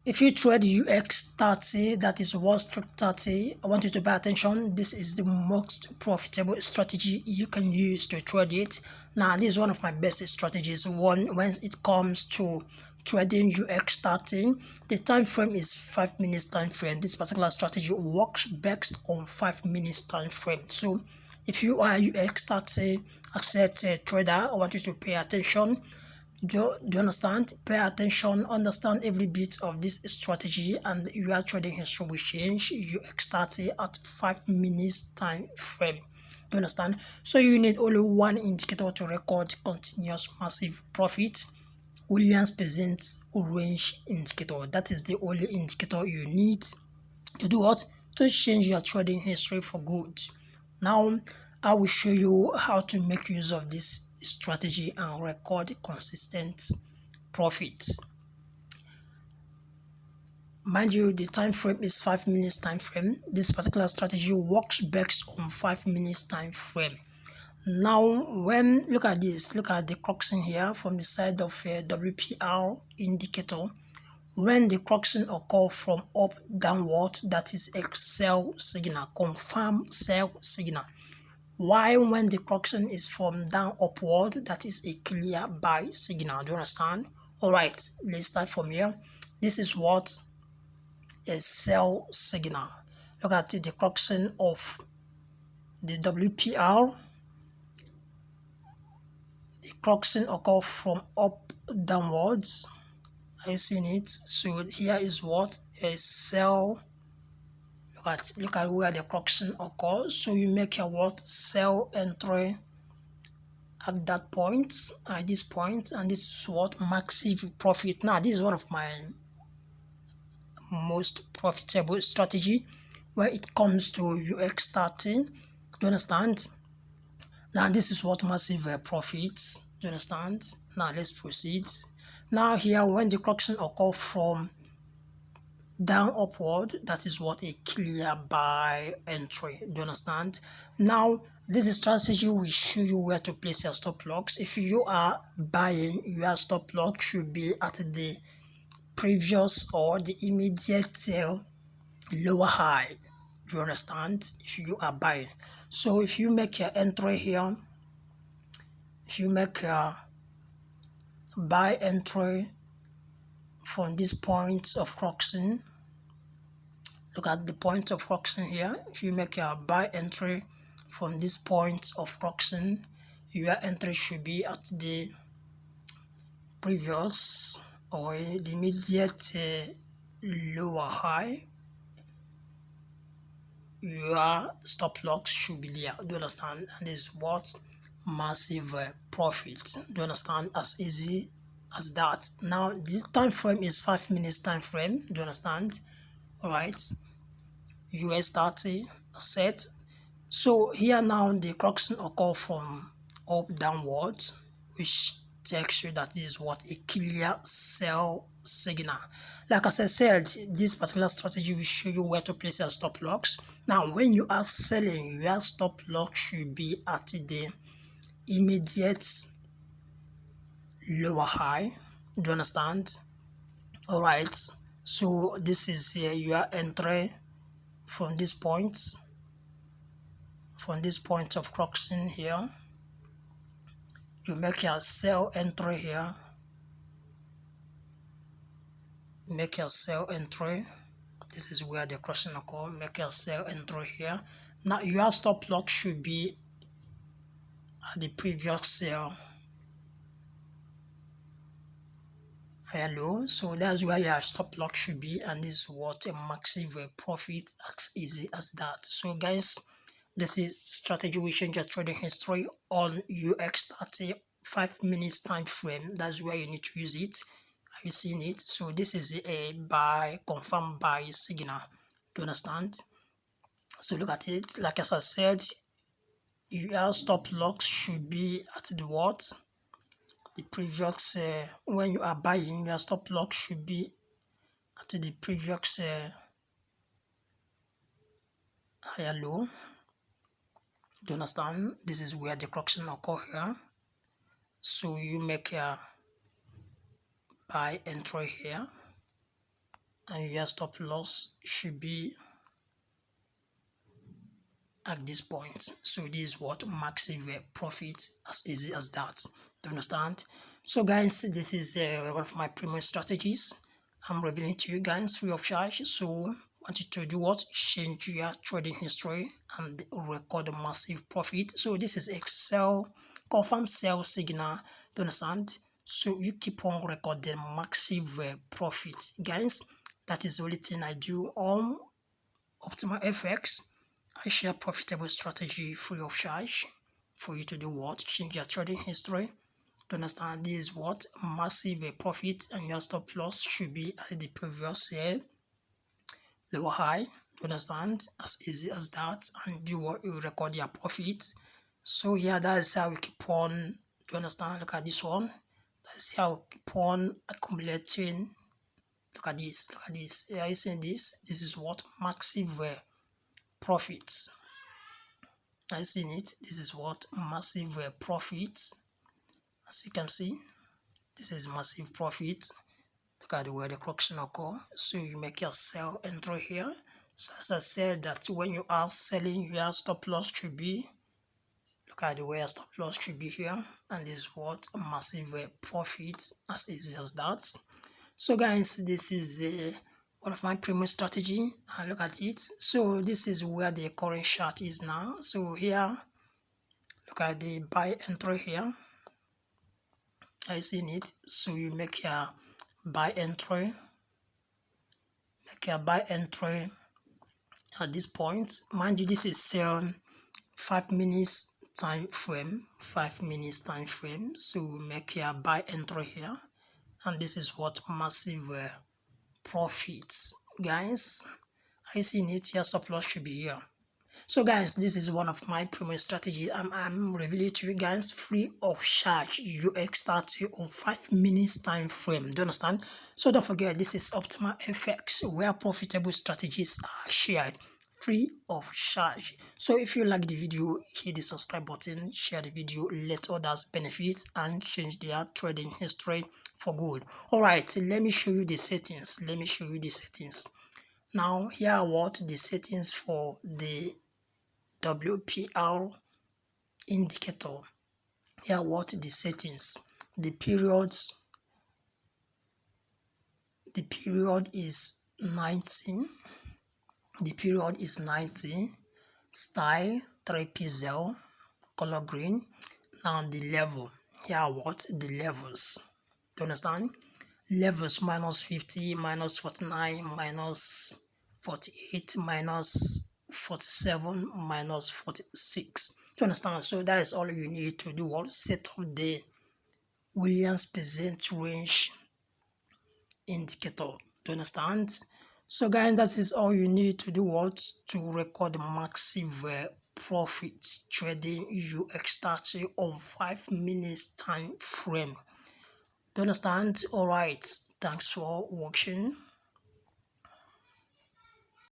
If you trade UX30, that is Wall Street 30, I want you to pay attention. This is the most profitable strategy you can use to trade it. Now, this is one of my best strategies. When it comes to trading UX30, the time frame is 5 minutes time frame. This particular strategy works best on 5 minutes time frame. So if you are UX30 asset trader, I want you to pay attention. Do you understand? Pay attention, understand every bit of this strategy, and your trading history will change. You start at 5 minutes time frame. Do you understand? So you need only one indicator to record continuous massive profit. Williams presents orange indicator. That is the only indicator you need to do what? To change your trading history for good. Now I will show you how to make use of this strategy and record consistent profits. Mind you, the time frame is 5 minutes time frame. This particular strategy works best on 5 minutes time frame. Now when look at this, look at the crossing here from the side of a WPR indicator. When the crossing occurs from up downward, that is a sell signal, confirm sell signal. While when the crossing is from down upward, that is a clear buy signal. Do you understand? All right, let's start from here. This is what a sell signal. Look at the crossing of the WPR. The crossing occurs from up downwards. Are you seeing it? So here is what a sell. Look at where the crossing occurs. So you make your what sell entry at that point, at this point, and this is what massive profit. Now this is one of my most profitable strategy when it comes to UX30. Do you understand? Now this is what massive profits. Do you understand? Now let's proceed. Now here when the correction occurs from down upward, that is what a clear buy entry. Do you understand? Now this strategy will show you where to place your stop loss. If you are buying, your stop loss should be at the previous or the immediate lower high. Do you understand? If you are buying, so if you make your entry here, if you make a buy entry from this point of crossing, look at the point of crossing here. If you make a buy entry from this point of crossing, your entry should be at the previous or the immediate lower high. Your stop loss should be there. Do you understand? And this is what massive profit. Do you understand? As easy as that. Now this time frame is 5 minutes time frame. Do you understand? All right, US30 set. So here now the correction occur from up downward, which tells you that this is what a clear sell signal. Like I said, this particular strategy will show you where to place your stop loss. Now when you are selling, your stop loss should be at the immediate lower high. Do you understand? All right, so this is here your entry from this point, of crossing here. You make your sell entry here, make your sell entry. This is where the crossing occurs. Make your sell entry here. Now your stop loss should be at the previous sell hello, so that's where your stop loss should be, and this is what a massive profit, as easy as that. So guys, this is strategy will change your trading history on UX30 5 minutes time frame. That's where you need to use it. Have you seen it? So this is a buy, confirm buy signal. Do you understand? So look at it. Like as I said, your stop loss should be at the what? The previous when you are buying, your stop loss should be at the previous higher low. Do you understand? This is where the correction occur here. So you make a buy entry here. and your stop loss should be at this point. So this is what massive profit, as easy as that. Do you understand? So guys, this is one of my premium strategies I'm revealing to you guys free of charge. So want you to do what? Change your trading history and record a massive profit. So this is Excel confirm sell signal. Do you understand? So you keep on recording massive profit, guys. That is the only thing I do on Optimal FX. I share profitable strategy free of charge for you to do what? Change your trading history. To understand this is what? Massive profit, and your stop loss should be at the previous lower high. To understand, as easy as that, and you record your profit. So yeah, that is how we keep on. To understand, look at this one. That's how we keep on accumulating. Look at this. Look at this. Yeah, you see this? This is what? Massive profits. I seen it. This is what? Massive profits. As you can see, this is massive profit. Look at where the correction occur. So you make your sell entry here. So as I said, that when you are selling, your stop loss should be, look at where your stop loss should be here, and this is what? Massive profits, as easy as that. So guys, this is one of my premium strategy, and look at it. So this is where the current chart is now. So here, look at the buy entry here. I seen it. So you make your buy entry, at this point. Mind you, this is 5 minutes time frame, 5 minutes time frame. So make your buy entry here, and this is what? Massive profits, guys. I seen it. Your stop loss should be here. So guys, this is one of my premium strategies. I'm revealing to you guys free of charge. You start on 5 minutes time frame. Do you understand? So don't forget, this is Optimal FX, where profitable strategies are shared free of charge. So if you like the video, hit the subscribe button, share the video, let others benefit and change their trading history for good. All right, let me show you the settings. Now here are what the settings for the WPR indicator. Here what the settings. The period is 19. The period is 90. Style 3 pixel, color green. Now the level. Here what the levels. Do you understand? Levels -50, -49, -48, -47, -46. Do you understand? So that is all you need to do. All set up the Williams present range indicator. Do you understand? So guys, that is all you need to do. What? To record massive profit trading you start on 5 minutes time frame. Do you understand? All right, thanks for watching.